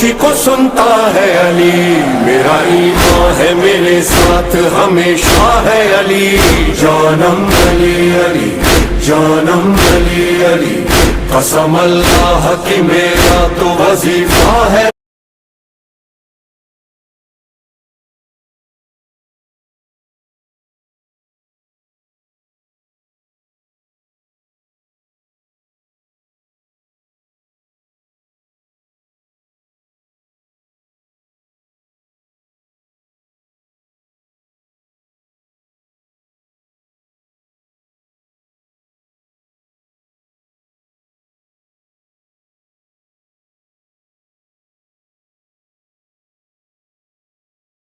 खामोशी को सुनता है अली, मेरा ईमान है मेरे साथ हमेशा है अली। जानम अली अली, जानम अली अली, कसम अल्लाह की मेरा तो वजीफा है।